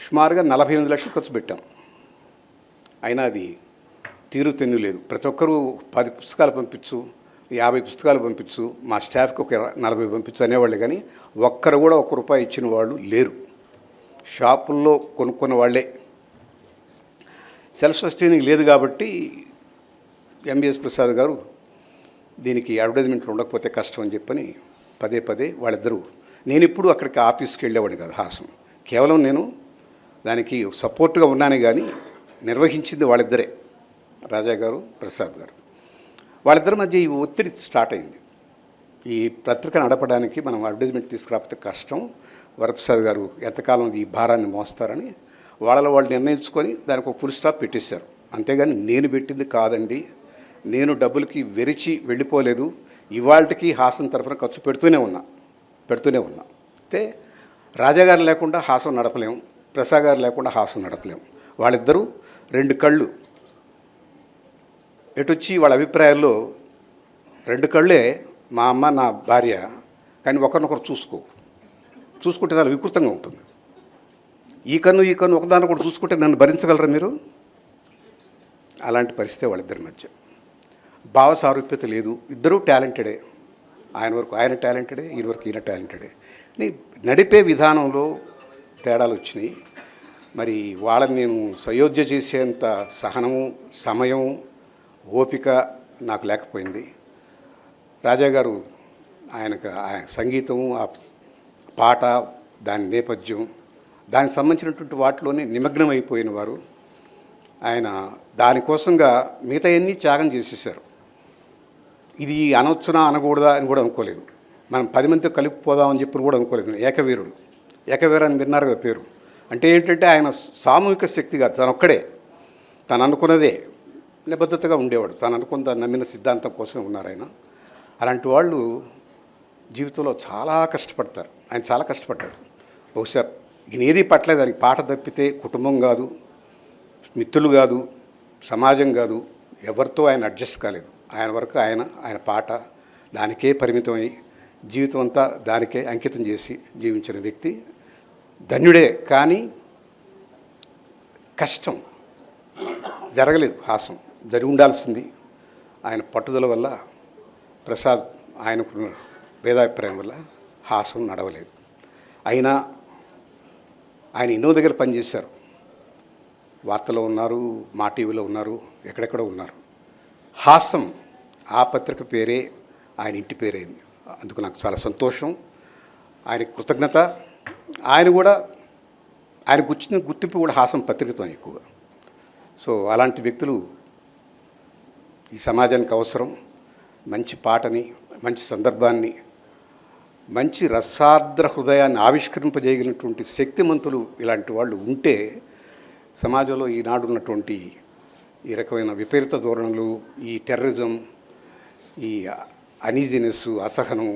సుమారుగా 48 లక్షలు ఖర్చు పెట్టాం, అయినా అది తీరు తెన్ను లేదు. ప్రతి ఒక్కరూ 10 పుస్తకాలు పంపించు, 50 పుస్తకాలు పంపించు, మా స్టాఫ్కి ఒక 40 పంపించు అనేవాళ్ళు, కానీ ఒక్కరు కూడా ₹1 ఇచ్చిన వాళ్ళు లేరు. షాపుల్లో కొనుక్కున్న వాళ్ళే. సెల్ఫ్ సస్టైనింగ్ లేదు కాబట్టి ఎంబీఎస్ ప్రసాద్ గారు దీనికి అడ్వర్టైజ్మెంట్లు ఉండకపోతే కష్టం అని చెప్పని పదే వాళ్ళిద్దరూ, నేను ఇప్పుడు అక్కడికి ఆఫీస్కి వెళ్ళేవాడిని కాదు హాసం, కేవలం నేను దానికి సపోర్ట్గా ఉన్నానే కానీ నిర్వహించింది వాళ్ళిద్దరే, రాజా గారు, ప్రసాద్ గారు. వాళ్ళిద్దరి మధ్య ఈ ఒత్తిడి స్టార్ట్ అయింది. ఈ పత్రిక నడపడానికి మనం అడ్వర్టైజ్మెంట్ తీసుకురాకపోతే కష్టం, వరప్రసాద్ గారు ఎంతకాలం ఈ భారాన్ని మోస్తారని వాళ్ళు నిర్ణయించుకొని దానికి ఒక ఫుల్ స్టాప్ పెట్టేశారు. అంతేగాని నేను పెట్టింది కాదండి, నేను డబ్బులకి వెరిచి వెళ్ళిపోలేదు, ఇవాళకి హాసం తరఫున ఖర్చు పెడుతూనే ఉన్నా. అయితే రాజాగారు లేకుండా హాసం నడపలేము, ప్రసాద్ గారు లేకుండా హాసం నడపలేము. వాళ్ళిద్దరూ 2 కళ్ళు ఎటొచ్చి వాళ్ళ అభిప్రాయాల్లో 2 కళ్ళే మా అమ్మ నా భార్య, కానీ ఒకరినొకరు చూసుకుంటే చాలా వికృతంగా ఉంటుంది. ఈ కన్ను ఒకదాన్ని కూడా చూసుకుంటే నన్ను భరించగలరా మీరు? అలాంటి పరిస్థితి వాళ్ళిద్దరి మధ్య. భావ సారూప్యత లేదు, ఇద్దరూ టాలెంటెడే. ఆయన వరకు ఆయన టాలెంటెడే, ఈయన వరకు ఈయన టాలెంటెడే. నడిపే విధానంలో తేడాలు వచ్చినాయి. మరి వాళ్ళని నేను సయోధ్య చేసేంత సహనము, సమయం, ఓపిక నాకు లేకపోయింది. రాజాగారు ఆయనకు సంగీతము, ఆ పాట, దాని నేపథ్యం, దానికి సంబంధించినటువంటి వాటిలోనే నిమగ్నం అయిపోయిన వారు. ఆయన దానికోసంగా మిగతా అన్నీ త్యాగం చేసేసారు. ఇది అనవచ్చునా అనకూడదా అని కూడా అనుకోలేదు. మనం 10 మందితో కలిపిపోదామని చెప్పి కూడా అనుకోలేదు. ఏకవీరుడు, ఏకవీరాన్ని విన్నారు కదా పేరు. అంటే ఏంటంటే ఆయన సామూహిక శక్తిగా తనొక్కడే, తను అనుకున్నదే నిబద్ధతగా ఉండేవాడు. తాను అనుకున్న నమ్మిన సిద్ధాంతం కోసమే ఉన్నారు ఆయన. అలాంటి వాళ్ళు జీవితంలో చాలా కష్టపడతారు. ఆయన చాలా కష్టపడ్డాడు. బహుశా ఈయన ఏది పట్టలేదు. దానికి పాట తప్పితే కుటుంబం కాదు, మిత్రులు కాదు, సమాజం కాదు, ఎవరితో ఆయన అడ్జస్ట్ కాలేదు. ఆయన వరకు ఆయన పాట దానికే పరిమితమై జీవితం అంతా దానికే అంకితం చేసి జీవించిన వ్యక్తి ధన్యుడే. కానీ కష్టం జరగలేదు. హాసం జరిగి ఉండాల్సింది. ఆయన పట్టుదల వల్ల, ప్రసాద్ ఆయనకున్న భేదాభిప్రాయం వల్ల హాసం నడవలేదు. అయినా ఆయన ఎన్నో దగ్గర పనిచేశారు. వార్తలో ఉన్నారు, మా టీవీలో ఉన్నారు, ఎక్కడెక్కడో ఉన్నారు. హాసం ఆ పత్రిక పేరే ఆయన ఇంటి పేరైంది. అందుకు నాకు చాలా సంతోషం, ఆయన కృతజ్ఞత. ఆయన కూడా ఆయన గుర్చిన గుర్తింపు కూడా హాసం పత్రికతో ఎక్కువ. సో అలాంటి వ్యక్తులు ఈ సమాజానికి అవసరం. మంచి పాటని, మంచి సందర్భాన్ని, మంచి రసార్ద్ర హృదయాన్ని ఆవిష్కరింపజేయగలిగినటువంటి శక్తిమంతులు ఇలాంటి వాళ్ళు ఉంటే సమాజంలో ఈనాడు ఉన్నటువంటి ఈ రకమైన విపరీత ధోరణులు, ఈ టెర్రరిజం, ఈ అనీజినెస్, అసహనం,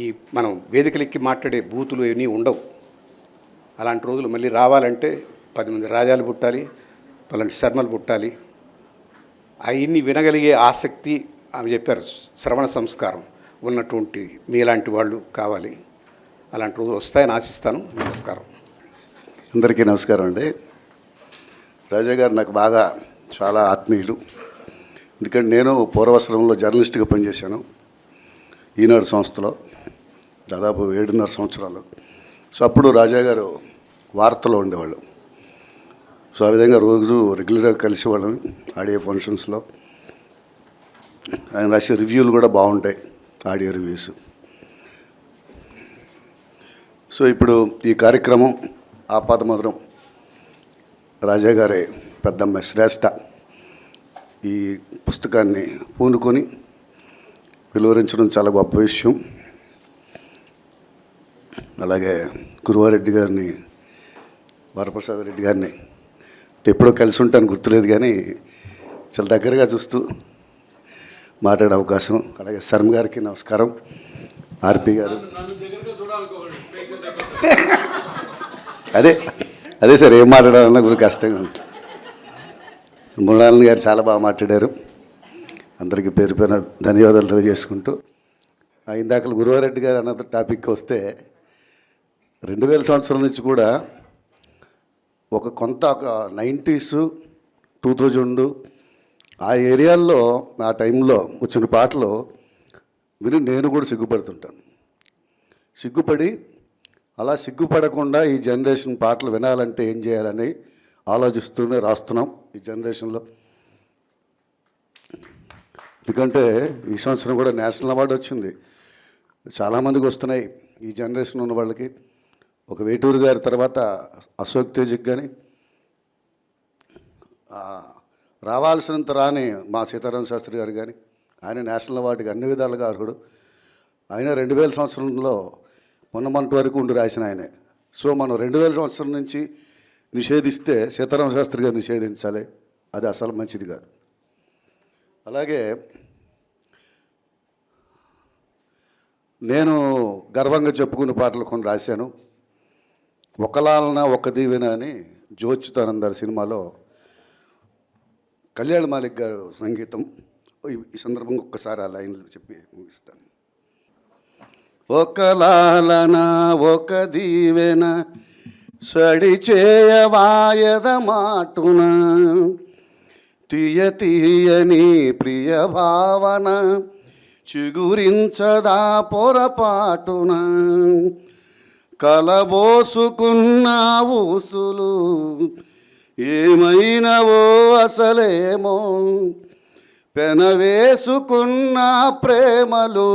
ఈ మనం వేదికలెక్కి మాట్లాడే బూతులు ఇవన్నీ ఉండవు. అలాంటి రోజులు మళ్ళీ రావాలంటే 10 మంది రాజాలు పుట్టాలి, పలాంటి శర్మలు పుట్టాలి. అవన్నీ వినగలిగే ఆసక్తి, ఆమె చెప్పారు శ్రవణ సంస్కారం ఉన్నటువంటి మీలాంటి వాళ్ళు కావాలి. అలాంటి రోజులు వస్తాయని ఆశిస్తాను. నమస్కారం. అందరికీ నమస్కారం అండి. రాజా గారు నాకు బాగా చాలా ఆత్మీయులు. ఎందుకంటే నేను పూర్వవసరంలో జర్నలిస్ట్గా పనిచేశాను ఈనాడు సంస్థలో దాదాపు 7.5 సంవత్సరాలు. సో అప్పుడు రాజా గారు వార్తలో ఉండేవాళ్ళు. సో ఆ విధంగా రోజు రెగ్యులర్గా కలిసేవాళ్ళం ఆడియో ఫంక్షన్స్లో. ఆయన రాసే రివ్యూలు కూడా బాగుంటాయి, ఆడియో రివ్యూస్. సో ఇప్పుడు ఈ కార్యక్రమం ఆపాదమధురం రాజా గారి పెద్దమ్మాయి శ్రేష్ఠ ఈ పుస్తకాన్ని పూనుకొని వెలువరించడం చాలా గొప్ప విషయం. అలాగే గురువారెడ్డి గారిని, వరప్రసాద్ రెడ్డి గారిని ఎప్పుడో కలిసి ఉంటాను గుర్తులేదు, కానీ చాలా దగ్గరగా చూస్తూ మాట్లాడే అవకాశం. అలాగే శర్మ గారికి నమస్కారం. ఆర్పి గారు అదే సార్, ఏం మాట్లాడాలన్నా కొంచెం కష్టంగా ఉంటుంది. మృణాలిని గారు చాలా బాగా మాట్లాడారు. అందరికీ పేరు పేరున ధన్యవాదాలు తెలియజేసుకుంటూ, ఇందాక గురువారెడ్డి గారు అన్న టాపిక్ వస్తే 2000 సంవత్సరం నుంచి కూడా ఒక 90s 2000 ఆ ఏరియాల్లో ఆ టైంలో వచ్చిన పాటలు విని నేను కూడా సిగ్గుపడుతుంటాను. సిగ్గుపడి అలా సిగ్గుపడకుండా ఈ జనరేషన్ పాటలు వినాలంటే ఏం చేయాలని ఆలోచిస్తూనే రాస్తున్నాం ఈ జనరేషన్లో. ఎందుకంటే ఈ సంవత్సరం కూడా నేషనల్ అవార్డు వచ్చింది, చాలామందికి వస్తున్నాయి. ఈ జనరేషన్ ఉన్న వాళ్ళకి ఒక వేటూరు గారి తర్వాత అశోక్ తేజ్కి కానీ, రావాల్సినంత రాని మా సీతారామ శాస్త్రి గారు కానీ, ఆయన నేషనల్ అవార్డుకి అన్ని విధాలుగా అర్హుడు. ఆయన 2000 సంవత్సరంలో మొన్నటి వరకు ఉండి రాసిన ఆయనే. సో మనం 2000 సంవత్సరం నుంచి నిషేధిస్తే సీతారామ శాస్త్రి గారు నిషేధించాలి, అది అసలు మంచిది కాదు. అలాగే నేను గర్వంగా చెప్పుకునే పాటలు కొన్ని రాశాను. ఒకలాలన ఒక దీవెన అని జోచ్యుతానందర్ సినిమాలో కళ్యాణ్ మాలిక్ గారు సంగీతం. ఈ సందర్భంగా ఒక్కసారి ఆ లైన్లు చెప్పి ముగిస్తాను. ఒకలాలన ఒక దీవెన సడి చేయవాయద మాటున తీయ తీయని ప్రియ భావన చిగురించదా పొరపాటున కలబోసుకున్న ఊసులు ఏమైనవో అసలేమో పెనవేసుకున్న ప్రేమలు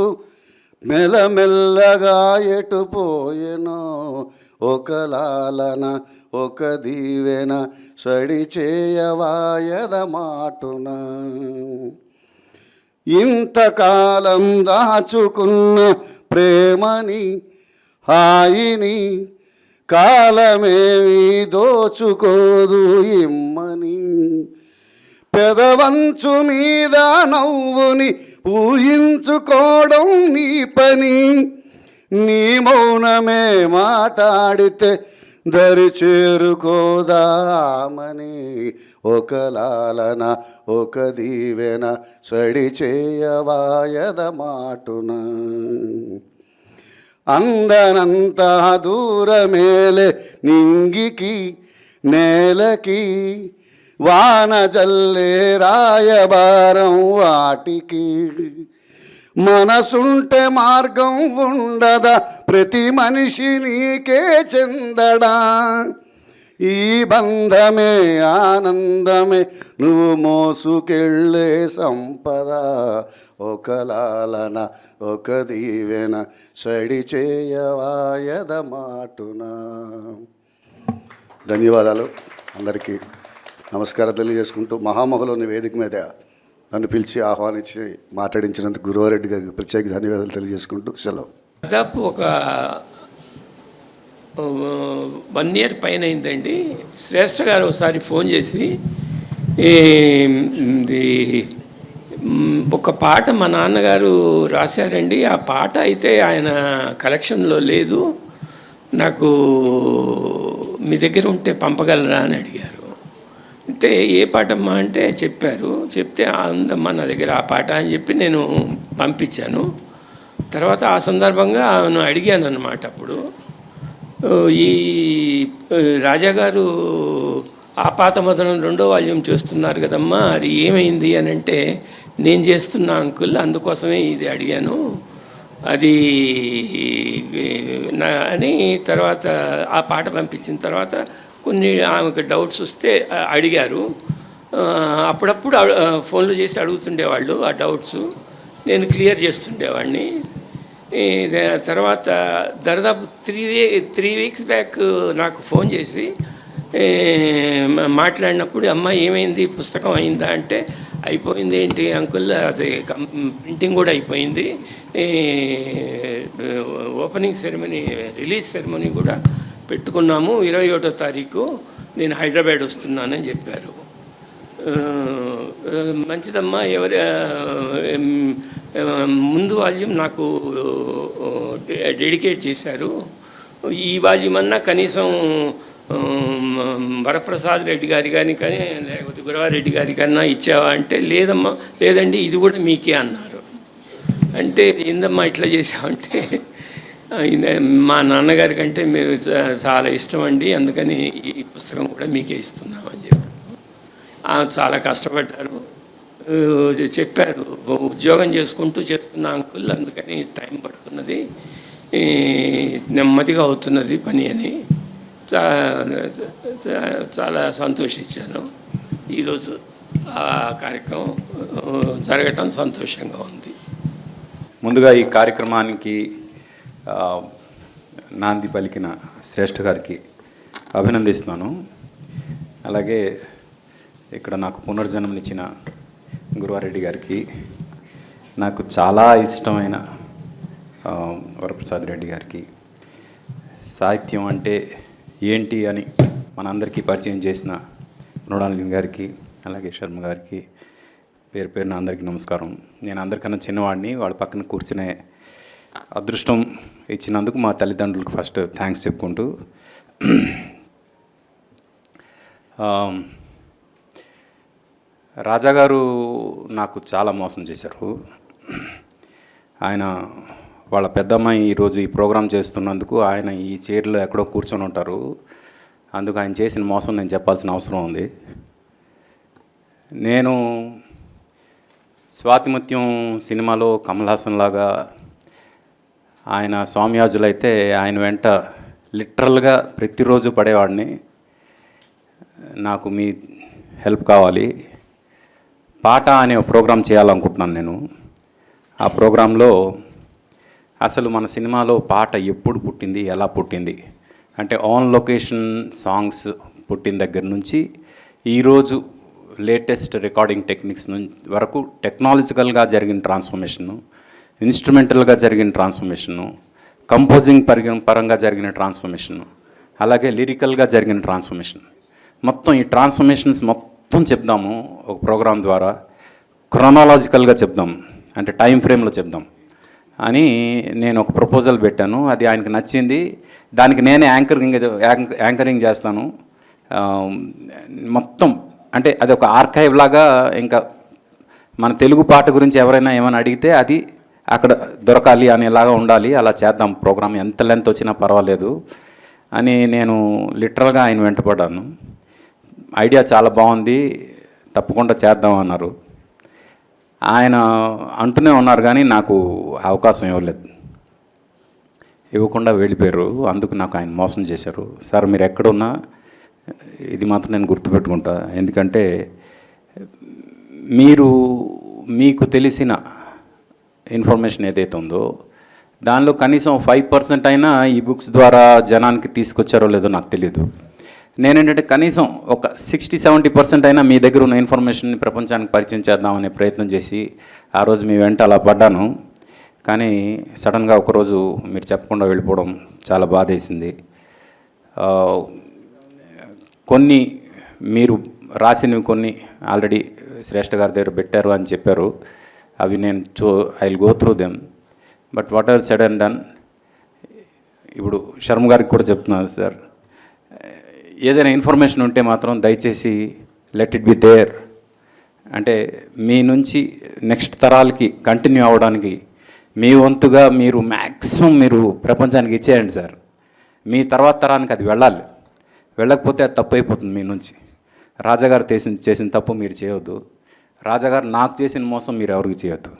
మెల్లమెల్లగా ఎటుపోయెనో ఒకలాలన ఒక దీవెన సడి చేయవాయద మాటున ఇంతకాలం దాచుకున్న ప్రేమని హాయిని కాలమేమి దోచుకోదు ఇమ్మని పెదవంచు మీద నవ్వుని ఊహించుకోవడం నీ పని. నీ మౌనమే మాట్లాడితే దరి చేరుకోదామని. ఒక లాలన ఒక దీవెన సడి చేయవాయద మాటున. అందనంత దూరమేలే నింగికి నేలకి, వాన జల్లే రాయబారం వాటికి. మనసుంటే మార్గం ఉండదా, ప్రతి మనిషి నీకే చెందడా. ఈ బంధమే ఆనందమే నువ్వు మోసుకెళ్ళే సంపద. ఒక లాలన ఒక దీవెన సడి చేయవాయద మాటున. ధన్యవాదాలు. అందరికీ నమస్కారం తెలియజేసుకుంటూ మహామహులోని వేదిక మీద నన్ను పిలిచి ఆహ్వానించి మాట్లాడించినందుకు గురువారెడ్డి గారికి ప్రత్యేక ధన్యవాదాలు తెలియజేసుకుంటూ సెలవు. దాదాపు ఒక 1 year పైన అయిందండి. శ్రేష్ఠ గారు ఒకసారి ఫోన్ చేసి ఒక పాట మా నాన్నగారు రాశారండి, ఆ పాట అయితే ఆయన కలెక్షన్లో లేదు, నాకు మీ దగ్గర ఉంటే పంపగలరా అని అడిగారు. అంటే ఏ పాటమ్మా అంటే చెప్పారు. చెప్తే ఉందమ్మా నా దగ్గర ఆ పాట అని చెప్పి నేను పంపించాను. తర్వాత ఆ సందర్భంగా ఆమెను అడిగాను అన్నమాట. అప్పుడు ఈ రాజాగారు ఆపాతమదనం 2వ వాల్యూమ్ చేస్తున్నారు కదమ్మా, అది ఏమైంది అని అంటే, నేను చేస్తున్నా అంకుల్, అందుకోసమే ఇది అడిగాను అది అని. తర్వాత ఆ పాట పంపించిన తర్వాత కొన్ని ఆమెకు డౌట్స్ వస్తే అడిగారు. అప్పుడప్పుడు ఫోన్లు చేసి అడుగుతుండేవాళ్ళు ఆ డౌట్స్, నేను క్లియర్ చేస్తుండేవాడిని. తర్వాత దాదాపు 3 weeks బ్యాక్ నాకు ఫోన్ చేసి మాట్లాడినప్పుడు, అమ్మ ఏమైంది, పుస్తకం అయిందా అంటే, అయిపోయింది ఏంటి అంకుల్, అది ప్రింటింగ్ కూడా అయిపోయింది, ఓపెనింగ్ సెరమనీ రిలీజ్ సెరమనీ కూడా పెట్టుకున్నాము, 21వ తారీఖు నేను హైదరాబాద్ వస్తున్నానని చెప్పారు. మంచిదమ్మా, ముందు వాల్యూమ్ నాకు డెడికేట్ చేశారు, ఈ వాల్యూమ్ అన్నా కనీసం వరప్రసాద్ రెడ్డి గారి కానీ లేకపోతే గురవారెడ్డి గారి కన్నా ఇచ్చావా అంటే, లేదమ్మా, లేదండి ఇది కూడా మీకే అన్నారు. అంటే ఏందమ్మా ఇట్లా చేసామంటే, మా నాన్నగారి కంటే మీరు చాలా ఇష్టం అండి, అందుకని ఈ పుస్తకం కూడా మీకే ఇస్తున్నామని చెప్పారు. చాలా కష్టపడ్డారు, చెప్పారు ఉద్యోగం చేసుకుంటూ చేస్తున్నా అంకుల్, అందుకని టైం పడుతున్నది, నెమ్మదిగా అవుతున్నది పని అని చాలా సంతోషించాను. ఈరోజు ఆ కార్యక్రమం జరగటం సంతోషంగా ఉంది. ముందుగా ఈ కార్యక్రమానికి నాంది పలికిన శ్రేష్ఠ గారికి అభినందిస్తున్నాను. అలాగే ఇక్కడ నాకు పునర్జన్మనిచ్చిన గురువారెడ్డి గారికి, నాకు చాలా ఇష్టమైన వరప్రసాద్ రెడ్డి గారికి, సాహిత్యం అంటే ఏంటి అని మనందరికీ పరిచయం చేసిన మృణాలిని గారికి, అలాగే శర్మ గారికి పేరు పేరున అందరికీ నమస్కారం. నేను అందరికన్నా చిన్నవాడిని, వాళ్ళ పక్కన కూర్చునే అదృష్టం ఇచ్చినందుకు మా తల్లిదండ్రులకు ఫస్ట్ థ్యాంక్స్ చెప్పుకుంటూ, రాజాగారు నాకు చాలా మోసం చేశారు. ఆయన వాళ్ళ పెద్దమ్మాయి ఈరోజు ఈ ప్రోగ్రాం చేస్తున్నందుకు ఆయన ఈ చైర్లో ఎక్కడో కూర్చొని ఉంటారు. అందుకు ఆయన చేసిన మోసం నేను చెప్పాల్సిన అవసరం ఉంది. నేను స్వాతిముత్యం సినిమాలో కమల్ హాసన్ లాగా ఆయన స్వామియాజులైతే ఆయన వెంట లిటరల్గా ప్రతిరోజు పడేవాడిని. నాకు మీ హెల్ప్ కావాలి, పాట అనే ఒక ప్రోగ్రాం చేయాలనుకుంటున్నాను నేను. ఆ ప్రోగ్రాంలో అసలు మన సినిమాలో పాట ఎప్పుడు పుట్టింది, ఎలా పుట్టింది అంటే, ఆన్ లొకేషన్ సాంగ్స్ పుట్టిన దగ్గర నుంచి ఈరోజు లేటెస్ట్ రికార్డింగ్ టెక్నిక్స్ వరకు టెక్నాలజికల్గా జరిగిన ట్రాన్స్ఫర్మేషను, ఇన్స్ట్రుమెంటల్గా జరిగిన ట్రాన్స్ఫర్మేషను, కంపోజింగ్ పరంగా జరిగిన ట్రాన్స్ఫర్మేషను, అలాగే లిరికల్గా జరిగిన ట్రాన్స్ఫర్మేషన్, మొత్తం ఈ ట్రాన్స్ఫర్మేషన్స్ మొత్తం మొత్తం చెప్దాము ఒక ప్రోగ్రాం ద్వారా, క్రొనాలజికల్గా చెప్దాం, అంటే టైం ఫ్రేమ్లో చెప్దాం అని నేను ఒక ప్రపోజల్ పెట్టాను. అది ఆయనకు నచ్చింది. దానికి నేనే యాంకరింగ్ చేస్తాను. మొత్తం అంటే అది ఒక ఆర్కైవ్ లాగా, ఇంకా మన తెలుగు పాట గురించి ఎవరైనా ఏమైనా అడిగితే అది అక్కడ దొరకాలి అనేలాగా ఉండాలి. అలా చేద్దాం ప్రోగ్రామ్, ఎంత లెంత్ వచ్చినా పర్వాలేదు అని నేను లిటరల్గా ఆయన వెంటపడ్డాను. ఐడియా చాలా బాగుంది, తప్పకుండా చేద్దాం అన్నారు. ఆయన అంటూనే ఉన్నారు కానీ నాకు అవకాశం ఇవ్వలేదు, ఇవ్వకుండా వెళ్ళిపోయారు. అందుకు నాకు ఆయన మోసం చేశారు. సార్ మీరు ఎక్కడున్నా ఇది మాత్రం నేను గుర్తుపెట్టుకుంటా. ఎందుకంటే మీకు తెలిసిన ఇన్ఫర్మేషన్ ఏదైతే ఉందో దానిలో కనీసం 5% అయినా ఈ బుక్స్ ద్వారా జనానికి తీసుకొచ్చారో లేదో నాకు తెలియదు. నేనేంటంటే కనీసం ఒక 60-70% అయినా మీ దగ్గర ఉన్న ఇన్ఫర్మేషన్ని ప్రపంచానికి పరిచయం చేద్దామనే ప్రయత్నం చేసి ఆ రోజు మీ వెంట అలా పడ్డాను. కానీ సడన్గా ఒకరోజు మీరు చెప్పకుండా వెళ్ళిపోవడం చాలా బాధేసింది. కొన్ని మీరు రాసినవి కొన్ని ఆల్రెడీ శ్రేష్ఠ గారి దగ్గర పెట్టారు అని చెప్పారు. అవి నేను I will go through them. But what ever said and done, ఇప్పుడు శర్మ గారికి కూడా చెప్తున్నాను సార్, ఏదైనా ఇన్ఫర్మేషన్ ఉంటే మాత్రం దయచేసి లెట్ ఇట్ బి దేర్. అంటే మీ నుంచి నెక్స్ట్ తరాలకి కంటిన్యూ అవ్వడానికి మీ వంతుగా మీరు మ్యాక్సిమం మీరు ప్రపంచానికి ఇచ్చేయండి సార్. మీ తర్వాత తరానికి అది వెళ్ళాలి. వెళ్ళకపోతే అది తప్పు అయిపోతుంది మీ నుంచి. రాజాగారు చేసిన తప్పు మీరు చేయవద్దు. రాజాగారు నాకు చేసిన మోసం మీరు ఎవరికి చేయొద్దు.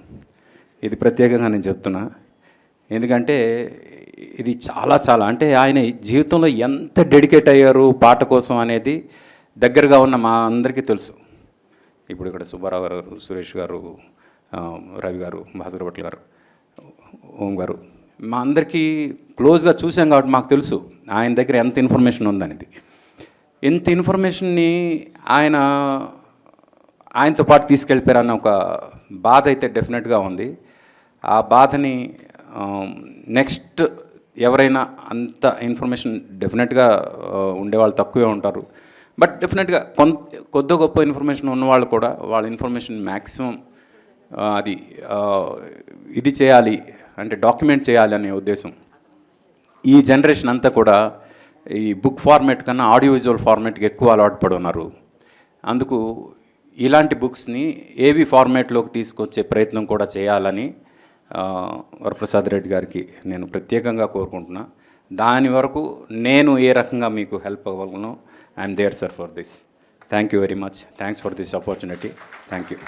ఇది ప్రత్యేకంగా నేను చెప్తున్నా. ఎందుకంటే ఇది చాలా అంటే ఆయన జీవితంలో ఎంత డెడికేట్ అయ్యారు పాట కోసం అనేది దగ్గరగా ఉన్న మా అందరికీ తెలుసు. ఇప్పుడు ఇక్కడ సుబ్బారావు గారు, సురేష్ గారు, రవి గారు, భాస్కర్ భట్ల గారు, ఓం గారు, మా అందరికీ క్లోజ్గా చూసాం కాబట్టి మాకు తెలుసు ఆయన దగ్గర ఎంత ఇన్ఫర్మేషన్ ఉందనేది. ఇంత ఇన్ఫర్మేషన్ని ఆయనతో పాటు తీసుకెళ్ళిపోయారన్న ఒక బాధ అయితే డెఫినెట్గా ఉంది. ఆ బాధని నెక్స్ట్ ఎవరైనా అంత ఇన్ఫర్మేషన్ డెఫినెట్గా ఉండేవాళ్ళు తక్కువే ఉంటారు. బట్ డెఫినెట్గా కొద్ది గొప్ప ఇన్ఫర్మేషన్ ఉన్నవాళ్ళు కూడా వాళ్ళ ఇన్ఫర్మేషన్ మ్యాక్సిమం ఇది చేయాలి అంటే డాక్యుమెంట్ చేయాలి అనే ఉద్దేశం. ఈ జనరేషన్ అంతా కూడా ఈ బుక్ ఫార్మేట్ కన్నా ఆడియో విజువల్ ఫార్మేట్కి ఎక్కువ అలవాటు పడి ఉన్నారు. అందుకు ఇలాంటి బుక్స్ని ఏవి ఫార్మేట్లోకి తీసుకొచ్చే ప్రయత్నం కూడా చేయాలని వరప్రసాద్ రెడ్డి గారికి నేను ప్రత్యేకంగా కోరుకుంటున్నా. దాని వరకు నేను ఏ రకంగా మీకు హెల్ప్ అవ్వగలను, I'm there sir for this. Thank you very much. Thanks for this opportunity. Thank you.